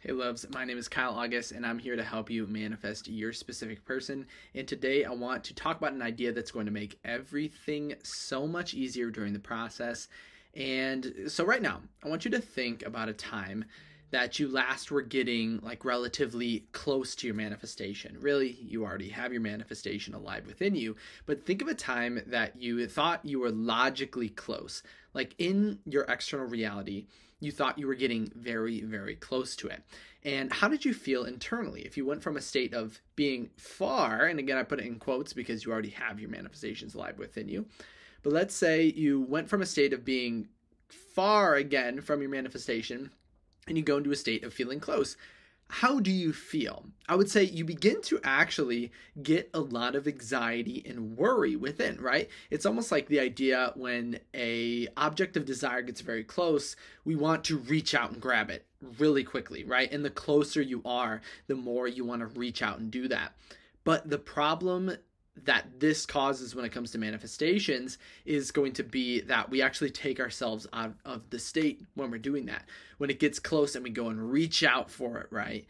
Hey loves, my name is Kyle August and I'm here to help you manifest your specific person. And today I want to talk about an idea that's going to make everything so much easier during the process. And so right now, I want you to think about a time that you last were getting like relatively close to your manifestation. Really, you already have your manifestation alive within you, but think of a time that you thought you were logically close. Like in your external reality, you thought you were getting very, very close to it. And how did you feel internally? If you went from a state of being far, and again, I put it in quotes because you already have your manifestations alive within you, but let's say you went from a state of being far again from your manifestation and you go into a state of feeling close. How do you feel? I would say you begin to actually get a lot of anxiety and worry within, right? It's almost like the idea when a object of desire gets very close, we want to reach out and grab it really quickly, right? And the closer you are, the more you want to reach out and do that. But the problem that this causes when it comes to manifestations is going to be that we actually take ourselves out of the state when we're doing that. When it gets close and we go and reach out for it, right?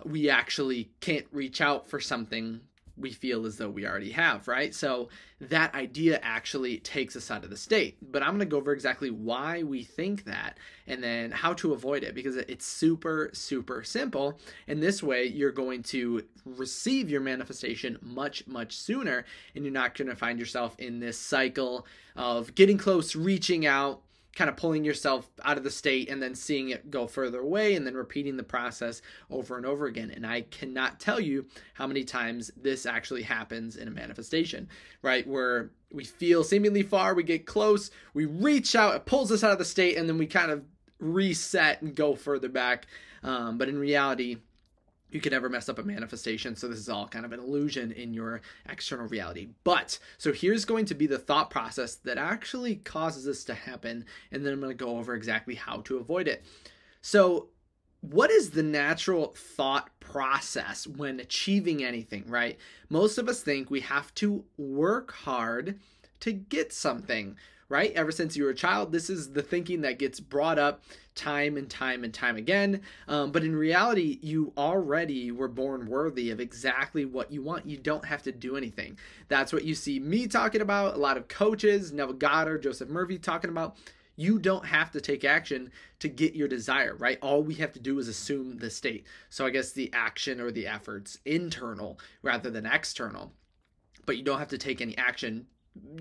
We actually can't reach out for something we feel as though we already have, right? So that idea actually takes us out of the state. But I'm going to go over exactly why we think that and then how to avoid it, because it's super, super simple. And this way you're going to receive your manifestation much, much sooner, and you're not going to find yourself in this cycle of getting close, reaching out, kind of pulling yourself out of the state and then seeing it go further away and then repeating the process over and over again. And I cannot tell you how many times this actually happens in a manifestation, right? Where we feel seemingly far, we get close, we reach out, it pulls us out of the state, and then we kind of reset and go further back. But in reality, you can never mess up a manifestation. So this is all kind of an illusion in your external reality. But so here's going to be the thought process that actually causes this to happen. And then I'm going to go over exactly how to avoid it. So what is the natural thought process when achieving anything, right? Most of us think we have to work hard to get something, right? Ever since you were a child, this is the thinking that gets brought up time and time and time again. But in reality, you already were born worthy of exactly what you want. You don't have to do anything. That's what you see me talking about, a lot of coaches, Neville Goddard, Joseph Murphy talking about. You don't have to take action to get your desire, right? All we have to do is assume the state. So I guess the action or the effort's internal rather than external. But you don't have to take any action.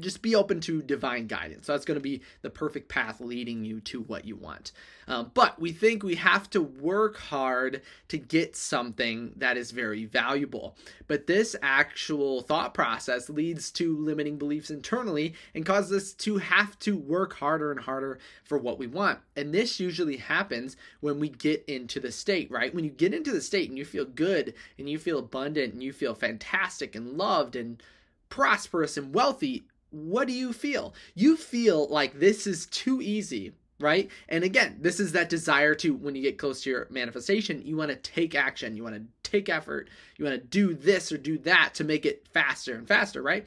Just be open to divine guidance. So that's going to be the perfect path leading you to what you want. But we think we have to work hard to get something that is very valuable. But this actual thought process leads to limiting beliefs internally and causes us to have to work harder and harder for what we want. And this usually happens when we get into the state, right? When you get into the state and you feel good and you feel abundant and you feel fantastic and loved and prosperous and wealthy, what do you feel? You feel like this is too easy, right? And again, this is that desire to, when you get close to your manifestation, you want to take action, you want to take effort, you want to do this or do that to make it faster and faster, right?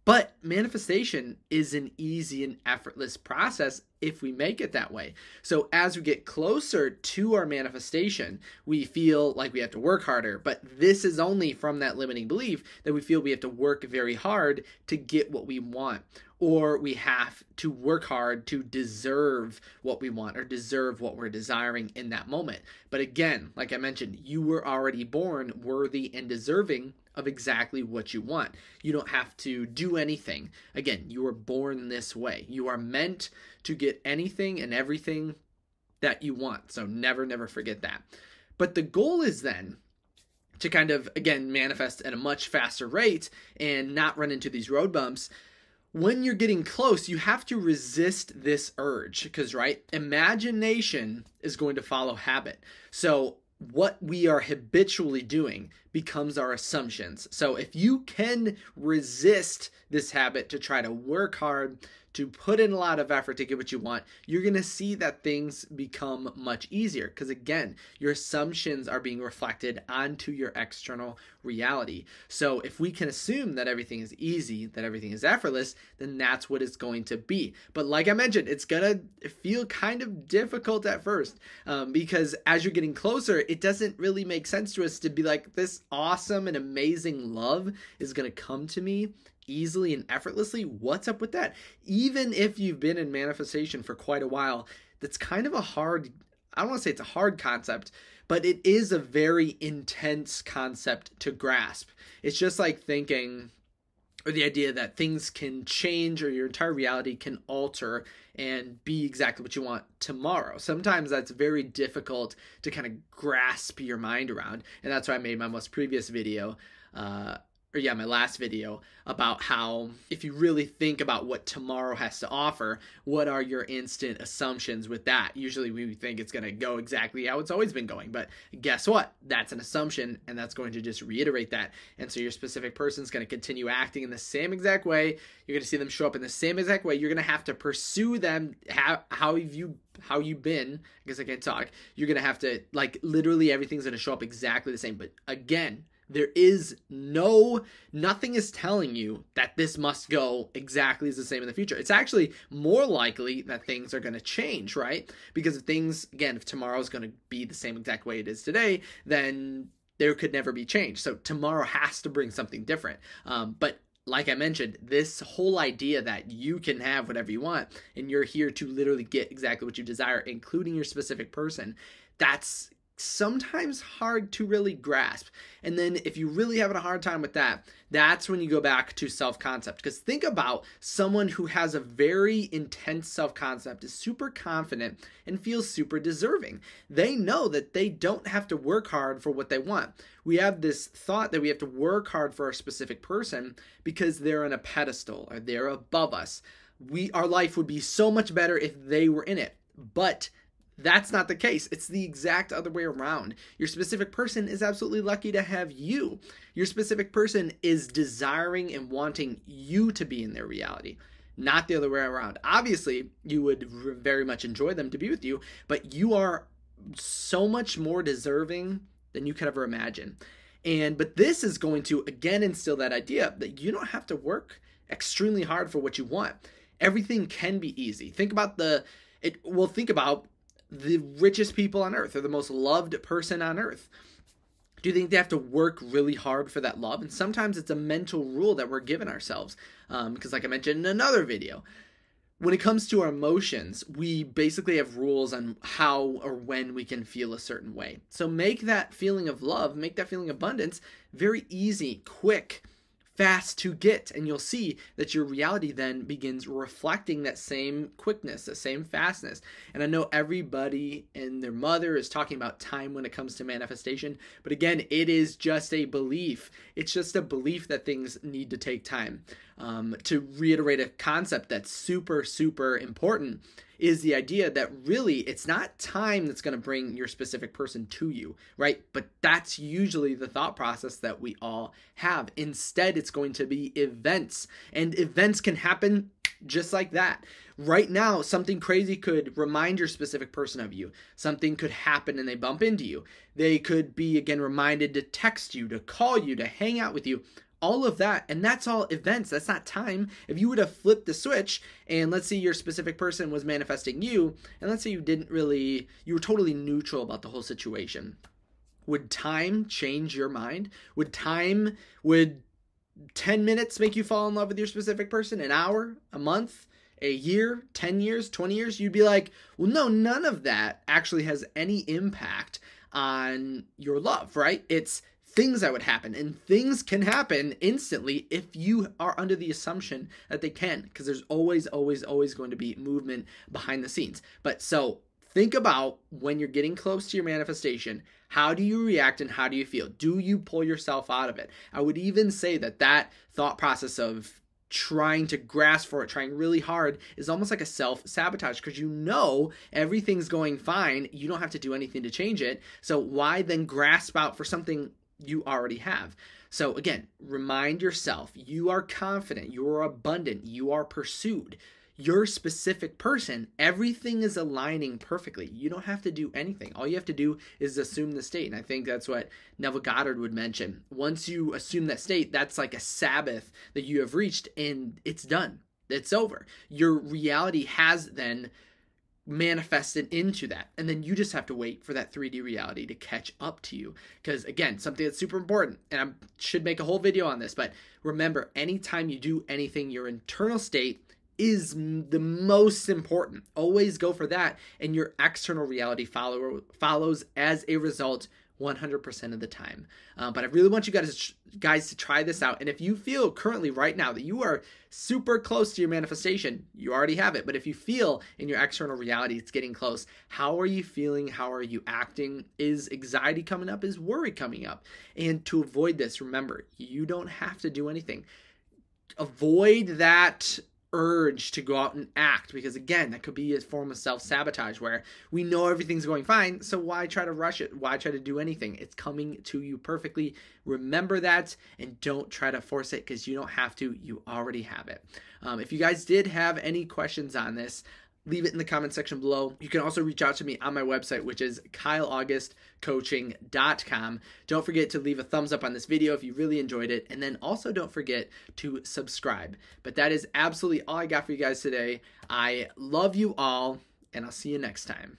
But manifestation is an easy and effortless process if we make it that way. So as we get closer to our manifestation, we feel like we have to work harder. But this is only from that limiting belief that we feel we have to work very hard to get what we want. Or we have to work hard to deserve what we want or deserve what we're desiring in that moment. But again, like I mentioned, you were already born worthy and deserving of exactly what you want. You don't have to do anything. Again, you were born this way. You are meant to get anything and everything that you want. So never, never forget that. But the goal is then to kind of, again, manifest at a much faster rate and not run into these road bumps. When you're getting close, you have to resist this urge because, right, imagination is going to follow habit. So what we are habitually doing becomes our assumptions. So if you can resist this habit to try to work hard to put in a lot of effort to get what you want, you're going to see that things become much easier. Because again, your assumptions are being reflected onto your external reality. So if we can assume that everything is easy, that everything is effortless, then that's what it's going to be. But like I mentioned, it's going to feel kind of difficult at first because as you're getting closer, it doesn't really make sense to us to be like, this awesome and amazing love is going to come to me easily and effortlessly. What's up with that? Even if you've been in manifestation for quite a while, that's kind of a hard, I don't want to say it's a hard concept, but it is a very intense concept to grasp. It's just like thinking, or the idea that things can change or your entire reality can alter and be exactly what you want tomorrow. Sometimes that's very difficult to kind of grasp your mind around. And that's why I made my most previous video, my last video, about how if you really think about what tomorrow has to offer, what are your instant assumptions with that? Usually we think it's going to go exactly how it's always been going, but guess what? That's an assumption, and that's going to just reiterate that. And so your specific person is going to continue acting in the same exact way. You're going to see them show up in the same exact way. You're going to have to pursue them. How you've been, I guess I can't talk. You're going to have to, like, literally everything's going to show up exactly the same. But again, there is nothing is telling you that this must go exactly as the same in the future. It's actually more likely that things are going to change, right? Because if tomorrow is going to be the same exact way it is today, then there could never be change. So tomorrow has to bring something different. But like I mentioned, this whole idea that you can have whatever you want and you're here to literally get exactly what you desire, including your specific person, that's sometimes hard to really grasp. And then if you really having a hard time with that, that's when you go back to self-concept. Because think about someone who has a very intense self-concept, is super confident, and feels super deserving. They know that they don't have to work hard for what they want. We have this thought that we have to work hard for a specific person because they're on a pedestal or they're above us. Our life would be so much better if they were in it. But that's not the case. It's the exact other way around. Your specific person is absolutely lucky to have you. Your specific person is desiring and wanting you to be in their reality, not the other way around. Obviously, you would very much enjoy them to be with you, but you are so much more deserving than you could ever imagine. But this is going to, again, instill that idea that you don't have to work extremely hard for what you want. Everything can be easy. Think about the richest people on earth, or the most loved person on earth. Do you think they have to work really hard for that love? And sometimes it's a mental rule that we're giving ourselves. Because like I mentioned in another video, when it comes to our emotions, we basically have rules on how or when we can feel a certain way. So make that feeling of love, make that feeling of abundance very easy, quick, fast to get, and you'll see that your reality then begins reflecting that same quickness, the same fastness. And I know everybody and their mother is talking about time when it comes to manifestation, but again, it is just a belief. It's just a belief that things need to take time. To reiterate a concept that's super, super important is the idea that really it's not time that's going to bring your specific person to you, right? But that's usually the thought process that we all have. Instead, it's going to be events, and events can happen just like that. Right now, something crazy could remind your specific person of you. Something could happen and they bump into you. They could be, again, reminded to text you, to call you, to hang out with you. All of that, and that's all events. That's not time. If you would have flipped the switch, and let's say your specific person was manifesting you, and let's say you were totally neutral about the whole situation, would time change your mind? Would 10 minutes make you fall in love with your specific person? An hour? A month? A year? 10 years? 20 years? You'd be like, well, no, none of that actually has any impact on your love, right? It's things that would happen, and things can happen instantly if you are under the assumption that they can, because there's always going to be movement behind the scenes. But so think about when you're getting close to your manifestation, how do you react and how do you feel? Do you pull yourself out of it? I would even say that thought process of trying to grasp for it, trying really hard, is almost like a self-sabotage, because you know everything's going fine. You don't have to do anything to change it. So why then grasp out for something you already have? So again, remind yourself, you are confident, you are abundant, you are pursued. your specific person, everything is aligning perfectly. You don't have to do anything. All you have to do is assume the state. And I think that's what Neville Goddard would mention. Once you assume that state, that's like a Sabbath that you have reached, and it's done. It's over. Your reality has then manifested into that, and then you just have to wait for that 3D reality to catch up to you. Because again, something that's super important, and I should make a whole video on this, but remember, anytime you do anything, your internal state is the most important. Always go for that, and your external reality follows as a result 100% of the time. But I really want you guys to try this out. And if you feel currently right now that you are super close to your manifestation, you already have it. But if you feel in your external reality it's getting close, how are you feeling? How are you acting? Is anxiety coming up? Is worry coming up? And to avoid this, remember, you don't have to do anything. Avoid that urge to go out and act, because again, that could be a form of self-sabotage where we know everything's going fine, so why try to rush it? Why try to do anything? It's coming to you perfectly. Remember that, and don't try to force it, because you don't have to. You already have it. If you guys did have any questions on this, leave it in the comment section below. You can also reach out to me on my website, which is kyleaugustcoaching.com. Don't forget to leave a thumbs up on this video if you really enjoyed it. And then also don't forget to subscribe. But that is absolutely all I got for you guys today. I love you all, and I'll see you next time.